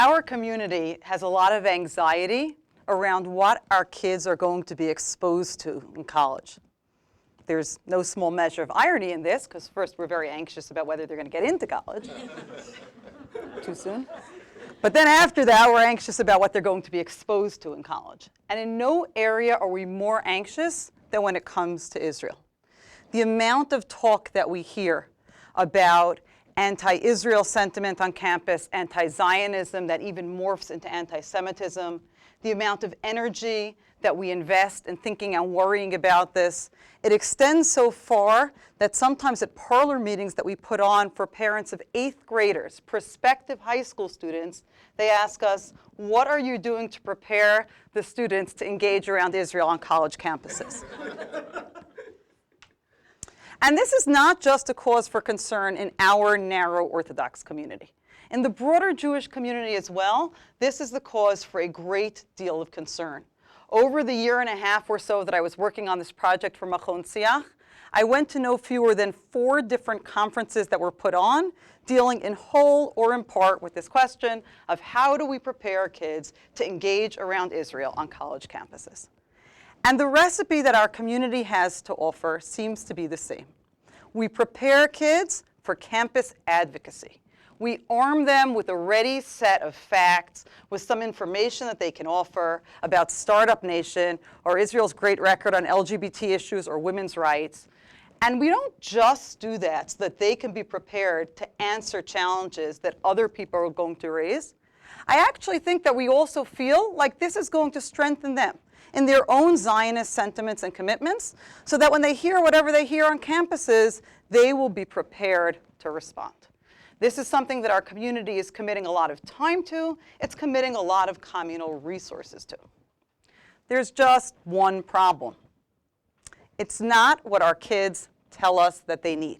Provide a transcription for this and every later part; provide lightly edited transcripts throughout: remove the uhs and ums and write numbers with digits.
Our community has a lot of anxiety around what our kids are going to be exposed to in college. There's no small measure of irony in this, because first we're very anxious about whether they're going to get into college. Too soon. But then after that, we're anxious about what they're going to be exposed to in college. And in no area are we more anxious than when it comes to Israel. The amount of talk that we hear about anti-Israel sentiment on campus, anti-Zionism that even morphs into anti-Semitism, the amount of energy that we invest in thinking and worrying about this, it extends so far that sometimes at parlor meetings that we put on for parents of 8th graders, prospective high school students, they ask us, what are you doing to prepare the students to engage around Israel on college campuses? And this is not just a cause for concern in our narrow Orthodox community. In the broader Jewish community as well, this is the cause for a great deal of concern. Over the year and a half or so that I was working on this project for Machon Siach, I went to no fewer than 4 different conferences that were put on, dealing in whole or in part with this question of how do we prepare kids to engage around Israel on college campuses. And the recipe that our community has to offer seems to be the same. We prepare kids for campus advocacy. We arm them with a ready set of facts, with some information that they can offer about Startup Nation or Israel's great record on LGBT issues or women's rights. And we don't just do that so that they can be prepared to answer challenges that other people are going to raise. I actually think that we also feel like this is going to strengthen them in their own Zionist sentiments and commitments, so that when they hear whatever they hear on campuses, they will be prepared to respond. This is something that our community is committing a lot of time to. It's committing a lot of communal resources to. There's just one problem. It's not what our kids tell us that they need.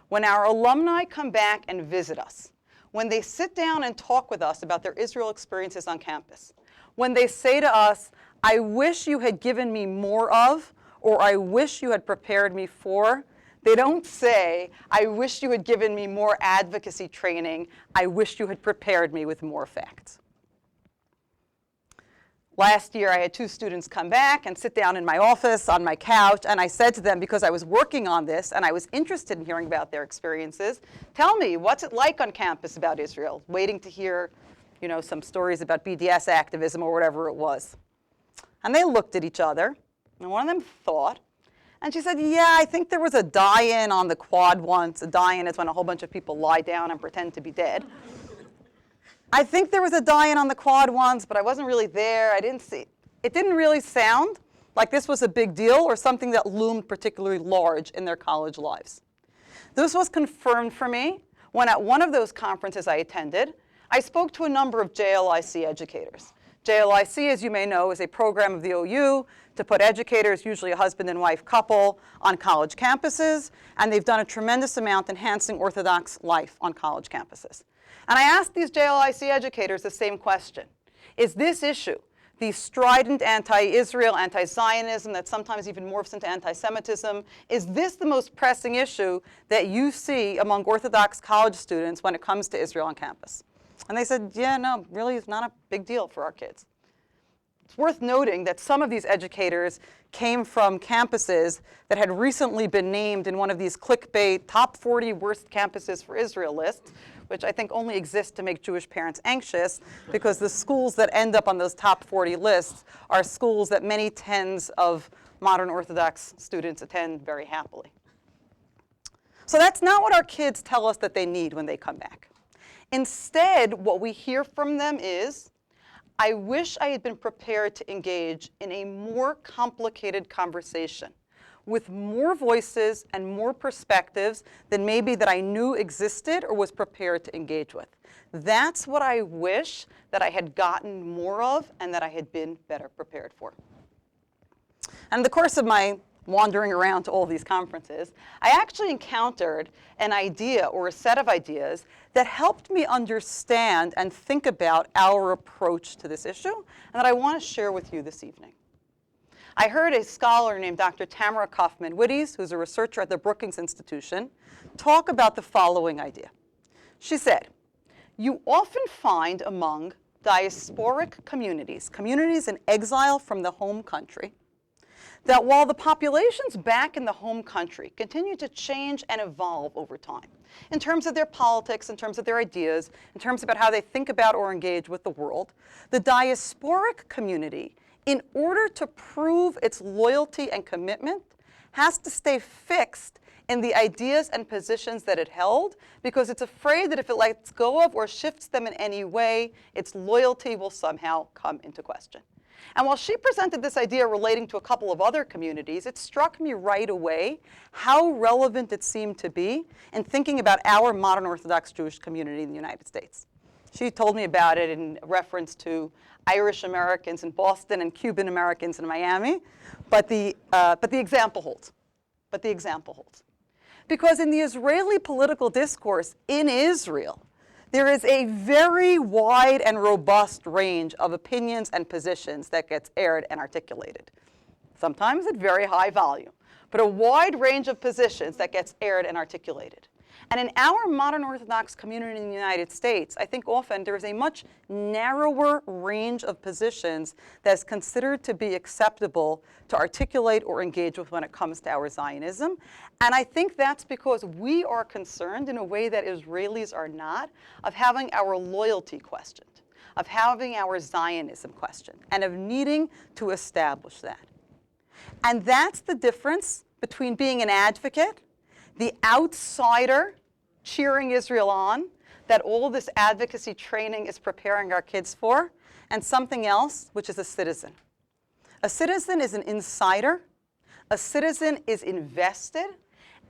When our alumni come back and visit us, when they sit down and talk with us about their Israel experiences on campus, when they say to us, I wish you had given me more of, or I wish you had prepared me for, they don't say, I wish you had given me more advocacy training, I wish you had prepared me with more facts. Last year, I had 2 students come back and sit down in my office on my couch, and I said to them, because I was working on this and I was interested in hearing about their experiences, tell me, what's it like on campus about Israel? Waiting to hear, some stories about BDS activism or whatever it was. And they looked at each other, and one of them thought, and she said, yeah, I think there was a die-in on the quad once. A die-in is when a whole bunch of people lie down and pretend to be dead. I think there was a die-in on the quad once, but I wasn't really there. I didn't see. It didn't really sound like this was a big deal or something that loomed particularly large in their college lives. This was confirmed for me when at one of those conferences I attended, I spoke to a number of JLIC educators. JLIC, as you may know, is a program of the OU to put educators, usually a husband and wife couple, on college campuses, and they've done a tremendous amount enhancing Orthodox life on college campuses. And I asked these JLIC educators the same question. Is this issue, the strident anti-Israel, anti-Zionism that sometimes even morphs into anti-Semitism, is this the most pressing issue that you see among Orthodox college students when it comes to Israel on campus? And they said, yeah, no, really it's not a big deal for our kids. It's worth noting that some of these educators came from campuses that had recently been named in one of these clickbait top 40 worst campuses for Israel lists, which I think only exist to make Jewish parents anxious, because the schools that end up on those top 40 lists are schools that many tens of modern Orthodox students attend very happily. So that's not what our kids tell us that they need when they come back. Instead, what we hear from them is, I wish I had been prepared to engage in a more complicated conversation with more voices and more perspectives than maybe that I knew existed or was prepared to engage with. That's what I wish that I had gotten more of and that I had been better prepared for. And in the course of my wandering around to all these conferences, I actually encountered an idea or a set of ideas that helped me understand and think about our approach to this issue, and that I want to share with you this evening. I heard a scholar named Dr. Tamara Kaufman-Witties, who's a researcher at the Brookings Institution, talk about the following idea. She said, you often find among diasporic communities, communities in exile from the home country, that while the populations back in the home country continue to change and evolve over time, in terms of their politics, in terms of their ideas, in terms about how they think about or engage with the world, the diasporic community, in order to prove its loyalty and commitment, has to stay fixed in the ideas and positions that it held, because it's afraid that if it lets go of or shifts them in any way, its loyalty will somehow come into question. And while she presented this idea relating to a couple of other communities, it struck me right away how relevant it seemed to be in thinking about our modern Orthodox Jewish community in the United States. She told me about it in reference to Irish Americans in Boston and Cuban Americans in Miami, but the example holds. But the example holds. Because in the Israeli political discourse in Israel, there is a very wide and robust range of opinions and positions that gets aired and articulated. Sometimes at very high volume, but a wide range of positions that gets aired and articulated. And in our modern Orthodox community in the United States, I think often there is a much narrower range of positions that is considered to be acceptable to articulate or engage with when it comes to our Zionism. And I think that's because we are concerned in a way that Israelis are not, of having our loyalty questioned, of having our Zionism questioned, and of needing to establish that. And that's the difference between being an advocate, the outsider cheering Israel on, that all this advocacy training is preparing our kids for, and something else, which is a citizen. A citizen is an insider, a citizen is invested,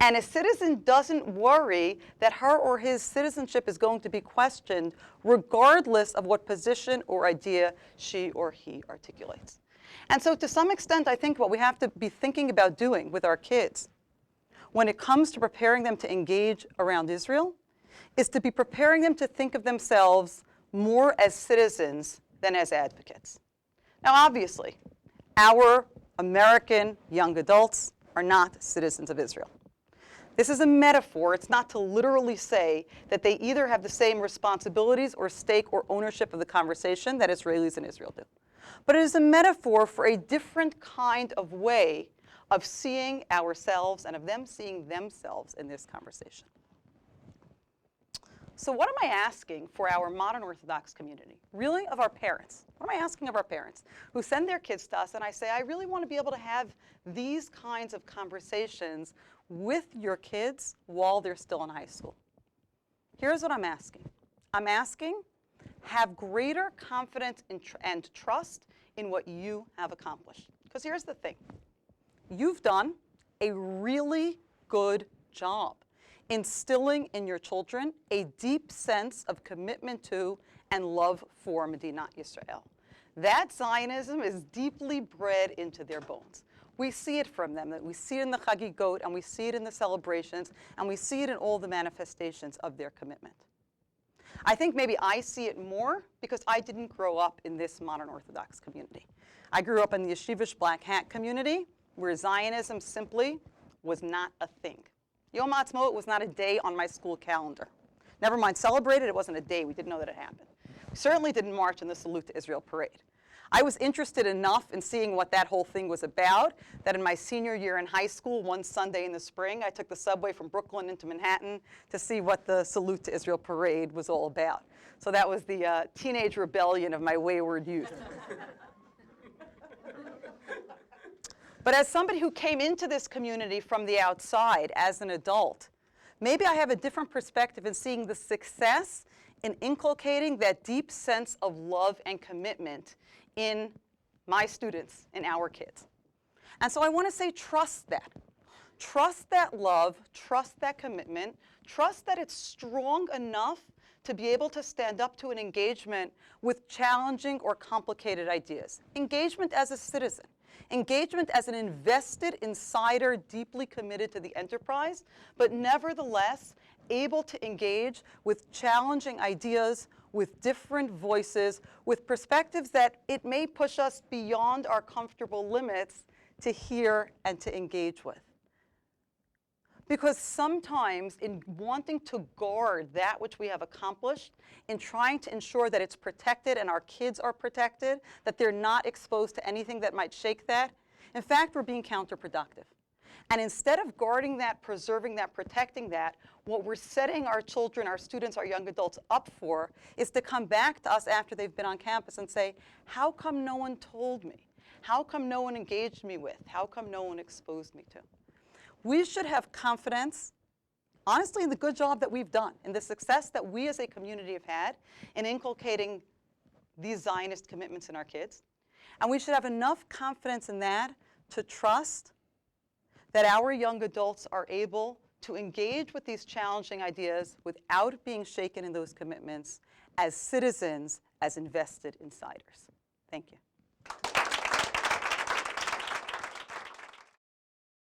and a citizen doesn't worry that her or his citizenship is going to be questioned regardless of what position or idea she or he articulates. And so to some extent, I think what we have to be thinking about doing with our kids when it comes to preparing them to engage around Israel is to be preparing them to think of themselves more as citizens than as advocates. Now, obviously, our American young adults are not citizens of Israel. This is a metaphor. It's not to literally say that they either have the same responsibilities or stake or ownership of the conversation that Israelis in Israel do. But it is a metaphor for a different kind of way of seeing ourselves and of them seeing themselves in this conversation. So what am I asking for our modern Orthodox community? Really, of our parents. What am I asking of our parents who send their kids to us and I say, I really want to be able to have these kinds of conversations with your kids while they're still in high school? Here's what I'm asking. I'm asking, have greater confidence and trust in what you have accomplished. Because here's the thing. You've done a really good job instilling in your children a deep sense of commitment to and love for Medinat Yisrael. That Zionism is deeply bred into their bones. We see it from them, that we see it in the Chagigot, and we see it in the celebrations, and we see it in all the manifestations of their commitment. I think maybe I see it more because I didn't grow up in this modern Orthodox community. I grew up in the Yeshivish Black Hat community, where Zionism simply was not a thing. Yom Ha'atzmaut was not a day on my school calendar. Never mind celebrated, it wasn't a day. We didn't know that it happened. We certainly didn't march in the Salute to Israel parade. I was interested enough in seeing what that whole thing was about that in my senior year in high school, one Sunday in the spring, I took the subway from Brooklyn into Manhattan to see what the Salute to Israel parade was all about. So that was the teenage rebellion of my wayward youth. But as somebody who came into this community from the outside as an adult, maybe I have a different perspective in seeing the success in inculcating that deep sense of love and commitment in my students, in our kids. And so I want to say trust that. Trust that love, trust that commitment, trust that it's strong enough to be able to stand up to an engagement with challenging or complicated ideas. Engagement as a citizen. Engagement as an invested insider deeply committed to the enterprise, but nevertheless able to engage with challenging ideas, with different voices, with perspectives that it may push us beyond our comfortable limits to hear and to engage with. Because sometimes in wanting to guard that which we have accomplished, in trying to ensure that it's protected and our kids are protected, that they're not exposed to anything that might shake that, in fact, we're being counterproductive. And instead of guarding that, preserving that, protecting that, what we're setting our children, our students, our young adults up for is to come back to us after they've been on campus and say, how come no one told me? How come no one engaged me with? How come no one exposed me to? We should have confidence, honestly, in the good job that we've done, in the success that we as a community have had in inculcating these Zionist commitments in our kids. And we should have enough confidence in that to trust that our young adults are able to engage with these challenging ideas without being shaken in those commitments as citizens, as invested insiders. Thank you.